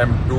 M2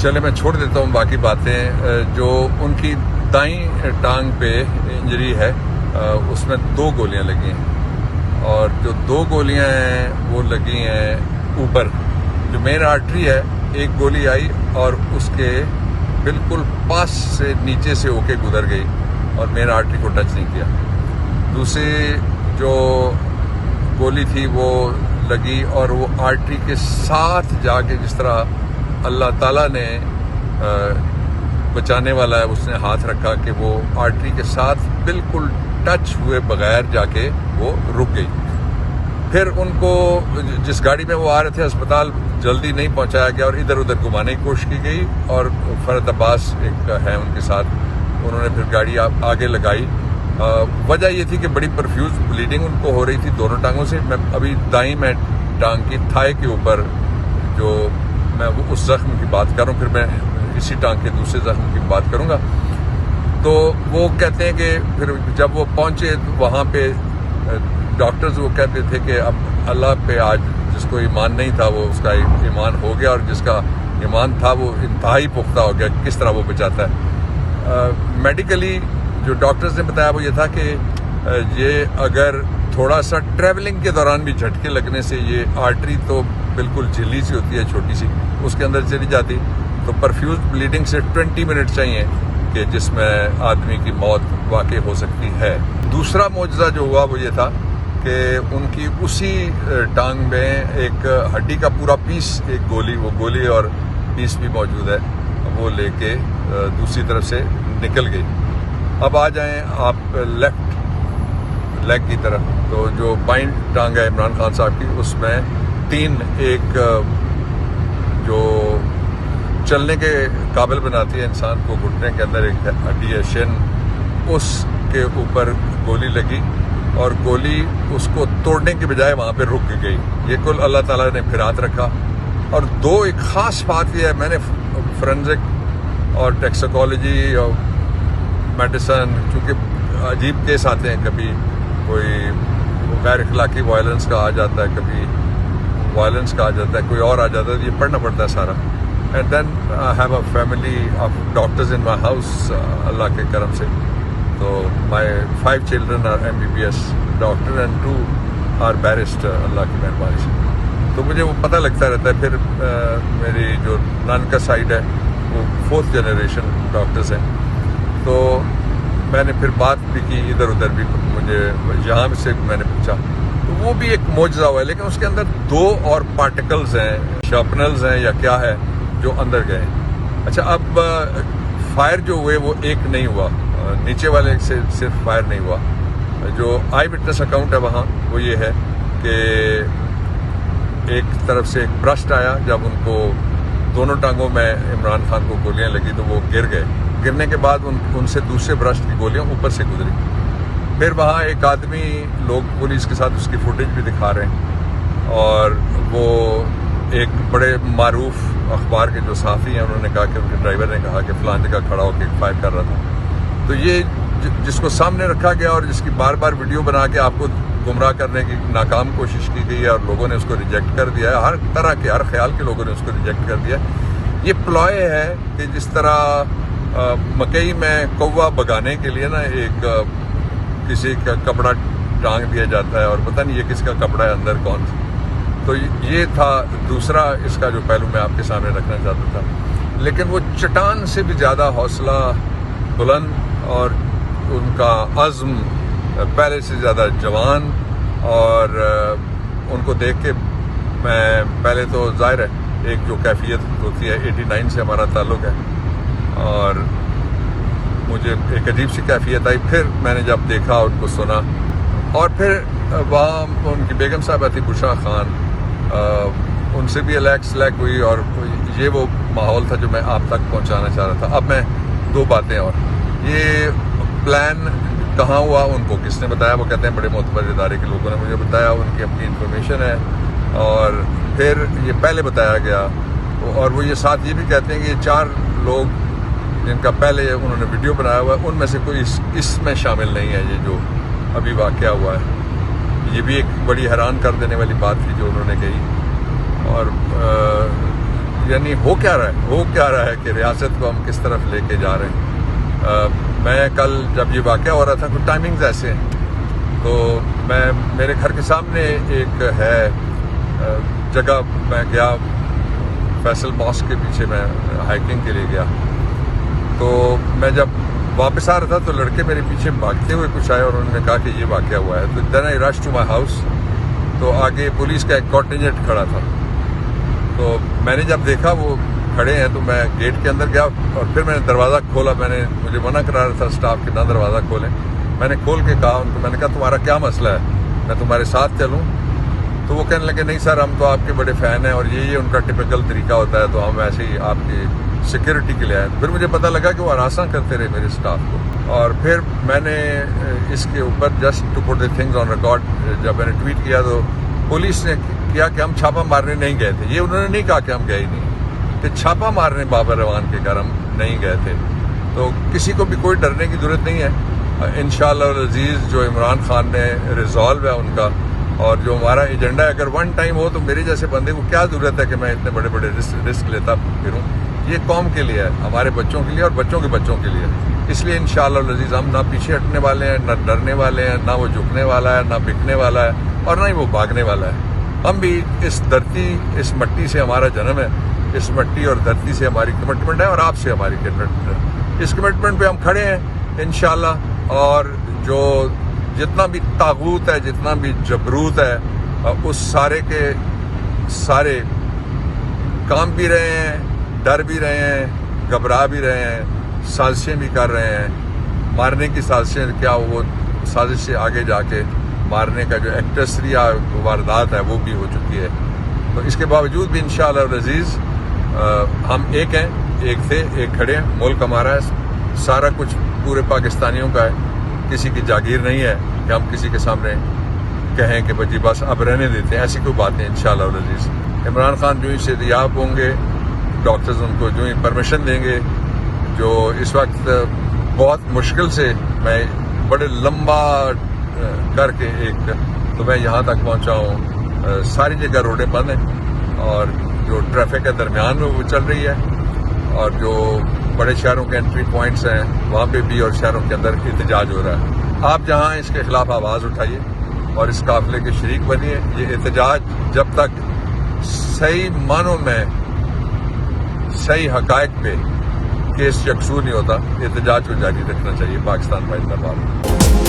چلے میں چھوڑ دیتا ہوں باقی باتیں. جو ان کی دائیں ٹانگ پہ انجری ہے اس میں 2 گولیاں لگی ہیں، اور جو 2 گولیاں ہیں وہ لگی ہیں اوپر. جو مین آرٹری ہے، ایک گولی آئی اور اس کے بالکل پاس سے نیچے سے ہو کے گزر گئی اور مین آرٹری کو ٹچ نہیں کیا. دوسری جو گولی تھی وہ لگی اور وہ آرٹری کے ساتھ جا کے، جس طرح اللہ تعالیٰ نے بچانے والا ہے، اس نے ہاتھ رکھا کہ وہ آرٹری کے ساتھ بالکل ٹچ ہوئے بغیر جا کے وہ رک گئی. پھر ان کو جس گاڑی میں وہ آ رہے تھے اسپتال جلدی نہیں پہنچایا گیا اور ادھر ادھر گھمانے کی کوشش کی گئی، اور فرحت عباس ایک ہے ان کے ساتھ، انہوں نے پھر گاڑی آگے لگائی. وجہ یہ تھی کہ بڑی پرفیوز بلیڈنگ ان کو ہو رہی تھی دونوں ٹانگوں سے. میں ابھی دائیں میں ٹانگ کی تھائی کے اوپر جو میں اس زخم کی بات کر رہا ہوں، پھر میں اسی ٹانگ کے دوسرے زخم کی بات کروں گا. تو وہ کہتے ہیں کہ پھر جب وہ پہنچے وہاں پہ ڈاکٹرز وہ کہتے تھے کہ اب اللہ پہ آج جس کو ایمان نہیں تھا وہ اس کا ایمان ہو گیا، اور جس کا ایمان تھا وہ انتہائی پختہ ہو گیا. کس طرح وہ بچاتا ہے. میڈیکلی جو ڈاکٹرز نے بتایا وہ یہ تھا کہ یہ اگر تھوڑا سا ٹریولنگ کے دوران بھی جھٹکے لگنے سے، یہ آرٹری تو بالکل جھلی سی ہوتی ہے چھوٹی سی، اس کے اندر چلی جاتی تو پرفیوز بلیڈنگ سے 20 منٹ چاہیے کہ جس میں آدمی کی موت واقع ہو سکتی ہے. دوسرا معجزہ جو ہوا وہ یہ تھا کہ ان کی اسی ٹانگ میں ایک ہڈی کا پورا پیس، ایک گولی اور پیس بھی موجود ہے، وہ لے کے دوسری طرف سے نکل گئی. اب آ جائیں آپ لیفٹ لیگ کی طرف. تو جو بائیں ٹانگ ہے عمران خان صاحب کی، اس میں 3 ایک جو چلنے کے قابل بناتی ہے انسان کو، گھٹنے کے اندر ایک ہڈی ہے شن، اس کے اوپر گولی لگی اور گولی اس کو توڑنے کے بجائے وہاں پہ رک گئی. یہ کل اللہ تعالیٰ نے پھر ہاتھ رکھا. اور ایک خاص بات یہ ہے، میں نے فورینزک اور ٹیکسیکالوجی اور میڈیسن، چونکہ عجیب کیس آتے ہیں، کبھی کوئی غیر اخلاقی وائلنس کا آ جاتا ہے، کبھی وائلنس کا آ جاتا ہے، کوئی اور آ جاتا ہے، یہ پڑھنا پڑتا ہے سارا. And then I have a family of doctors in my house اللہ کے کرم سے. تو my 5 children are MBBS doctor and 2 are barrister اللہ کی مہربانی سے. تو مجھے وہ پتہ لگتا رہتا ہے. پھر میری جو نان کا سائڈ ہے وہ 4th جنریشن ڈاکٹرز ہیں. تو میں نے پھر بات بھی کی ادھر ادھر بھی، مجھے یہاں سے میں نے پوچھا تو وہ بھی ایک معجزہ ہوا ہے. لیکن اس کے اندر 2 اور پارٹیکلز ہیں، شارپنرز ہیں یا کیا ہے، جو اندر گئے. اچھا، اب فائر جو ہوئے وہ ایک نہیں ہوا، نیچے والے سے صرف فائر نہیں ہوا. جو آئی وٹنس اکاؤنٹ ہے وہاں وہ یہ ہے کہ ایک طرف سے ایک برسٹ آیا، جب ان کو دونوں ٹانگوں میں عمران خان کو گولیاں لگی تو وہ گر گئے. گرنے کے بعد ان سے دوسرے برسٹ کی گولیاں اوپر سے گزری. پھر وہاں ایک آدمی، لوگ پولیس کے ساتھ اس کی فوٹیج بھی دکھا رہے ہیں، اور وہ ایک بڑے معروف اخبار کے جو صحافی ہیں انہوں نے کہا کہ ان کے ڈرائیور نے کہا کہ فلاں جگہ کھڑا ہو کے فائر کر رہا تھا. تو یہ جس کو سامنے رکھا گیا اور جس کی بار بار ویڈیو بنا کے آپ کو گمراہ کرنے کی ناکام کوشش کی گئی ہے اور لوگوں نے اس کو ریجیکٹ کر دیا ہے، ہر طرح کے ہر خیال کے لوگوں نے اس کو ریجیکٹ کر دیا. یہ پلائے ہے کہ جس طرح مکئی میں کوا بگانے کے لیے نا ایک کسی کا کپڑا ٹانگ دیا جاتا ہے اور پتہ نہیں یہ کس کا کپڑا ہے اندر کون سی. تو یہ تھا دوسرا اس کا جو پہلو میں آپ کے سامنے رکھنا چاہتا تھا. لیکن وہ چٹان سے بھی زیادہ حوصلہ بلند اور ان کا عزم پہلے سے زیادہ جوان، اور ان کو دیکھ کے میں پہلے تو ظاہر ہے ایک جو کیفیت ہوتی ہے، 89 سے ہمارا تعلق ہے، اور مجھے ایک عجیب سی کیفیت آئی. پھر میں نے جب دیکھا ان کو سنا، اور پھر وہاں ان کی بیگم صاحبہ تھی بشرا خان، ان سے بھی الیک ہوئی، اور یہ وہ ماحول تھا جو میں آپ تک پہنچانا چاہ رہا تھا. اب میں 2 باتیں اور، یہ پلان کہاں ہوا، ان کو کس نے بتایا؟ وہ کہتے ہیں بڑے معتبر ادارے کے لوگوں نے مجھے بتایا، ان کی اپنی انفارمیشن ہے. اور پھر یہ پہلے بتایا گیا، اور وہ یہ ساتھ یہ بھی کہتے ہیں کہ یہ 4 لوگ جن کا پہلے انہوں نے ویڈیو بنایا ہوا ہے، ان میں سے کوئی اس میں شامل نہیں ہے یہ جو ابھی واقعہ ہوا ہے. یہ بھی ایک بڑی حیران کر دینے والی بات تھی جو انہوں نے کہی. اور یعنی ہو کیا رہا ہے کہ ریاست کو ہم کس طرف لے کے جا رہے ہیں. میں کل جب یہ واقعہ ہو رہا تھا کچھ ٹائمنگز ایسے ہیں تو میرے گھر کے سامنے ایک ہے جگہ، میں گیا فیصل ماسک کے پیچھے، میں ہائکنگ کے لیے گیا. تو میں جب واپس آ رہا تھا تو لڑکے میرے پیچھے بھاگتے ہوئے کچھ آئے اور انہوں نے کہا کہ یہ واقعہ ہوا ہے. تو دین آئی رش ٹو مائی ہاؤس. تو آگے پولیس کا ایک کنٹینجنٹ کھڑا تھا. تو میں نے جب دیکھا وہ کھڑے ہیں تو میں گیٹ کے اندر گیا اور پھر میں نے دروازہ کھولا. مجھے منع کرا رہا تھا اسٹاف کہ نہ دروازہ کھولیں. میں نے کھول کے کہا ان کو، میں نے کہا تمہارا کیا مسئلہ ہے، میں تمہارے ساتھ چلوں؟ تو وہ کہنے لگے نہیں سر، ہم تو آپ کے بڑے فین ہیں، اور یہ ان کا ٹپیکل طریقہ ہوتا ہے، تو ہم ایسے ہی آپ کی سیکورٹی کے لیے آئے. پھر مجھے پتہ لگا کہ وہ ہراساں کرتے رہے میرے اسٹاف کو. اور پھر میں نے اس کے اوپر just to put the things on record جب میں نے ٹویٹ کیا تو پولیس نے کیا کہ ہم چھاپا مارنے نہیں گئے تھے. یہ انہوں نے نہیں کہا کہ ہم گئے ہی نہیں، کہ چھاپا مارنے بابر اعوان کے گھر ہم نہیں گئے تھے. تو کسی کو بھی کوئی ڈرنے کی ضرورت نہیں ہے. انشاءاللہ العزیز جو عمران خان نے ریزالو ہے ان کا، اور جو ہمارا ایجنڈا ہے، اگر ون ٹائم ہو تو میرے جیسے بندے کو کیا ضرورت ہے کہ میں اتنے بڑے بڑے رسک لیتا پھروں. یہ قوم کے لیے ہے، ہمارے بچوں کے لیے اور بچوں کے بچوں کے لیے. اس لیے انشاءاللہ العزیز ہم نہ پیچھے ہٹنے والے ہیں، نہ ڈرنے والے ہیں، نہ وہ جھکنے والا ہے، نہ بکنے والا ہے، اور نہ ہی وہ بھاگنے والا ہے. ہم بھی اس دھرتی، اس مٹی سے ہمارا جنم ہے، اس مٹی اور دھرتی سے ہماری کمٹمنٹ ہے، اور آپ سے ہماری کمٹمنٹ ہے. اس کمٹمنٹ پہ ہم کھڑے ہیں انشاءاللہ. اور جو جتنا بھی طاغوت ہے، جتنا بھی جبروت ہے، اس سارے کے سارے کام بھی رہے ہیں، ڈر بھی رہے ہیں، گھبرا بھی رہے ہیں، سازشیں بھی کر رہے ہیں. مارنے کی سازشیں کیا، وہ سازش سے آگے جا کے مارنے کا جو ایکٹسری واردات ہے وہ بھی ہو چکی ہے. تو اس کے باوجود بھی انشاءاللہ العزیز ہم ایک ہیں، ایک تھے، ایک کھڑے ہیں. ملک ہمارا ہے، سارا کچھ پورے پاکستانیوں کا ہے. کسی کی جاگیر نہیں ہے کہ ہم کسی کے سامنے کہیں کہ بجی بس اب رہنے دیتے ہیں. ایسی کوئی بات نہیں انشاءاللہ العزیز. عمران خان جو ہی صحتیاب ہوں گے، ڈاکٹرز ان کو جو ہی پرمیشن دیں گے، جو اس وقت بہت مشکل سے میں بڑے لمبا کر کے تو میں یہاں تک پہنچا ہوں. ساری جگہ روڈیں بند ہیں اور جو ٹریفک ہے درمیان میں وہ چل رہی ہے، اور جو بڑے شہروں کے انٹری پوائنٹس ہیں وہاں پہ بھی، اور شہروں کے اندر احتجاج ہو رہا ہے. آپ جہاں اس کے خلاف آواز اٹھائیے اور اس قافلے کے شریک بنیے. یہ احتجاج جب تک صحیح معنوں میں صحیح حقائق پہ کیس یکسو نہیں ہوتا، احتجاج کو جاری رکھنا چاہیے. پاکستان زندہ باد.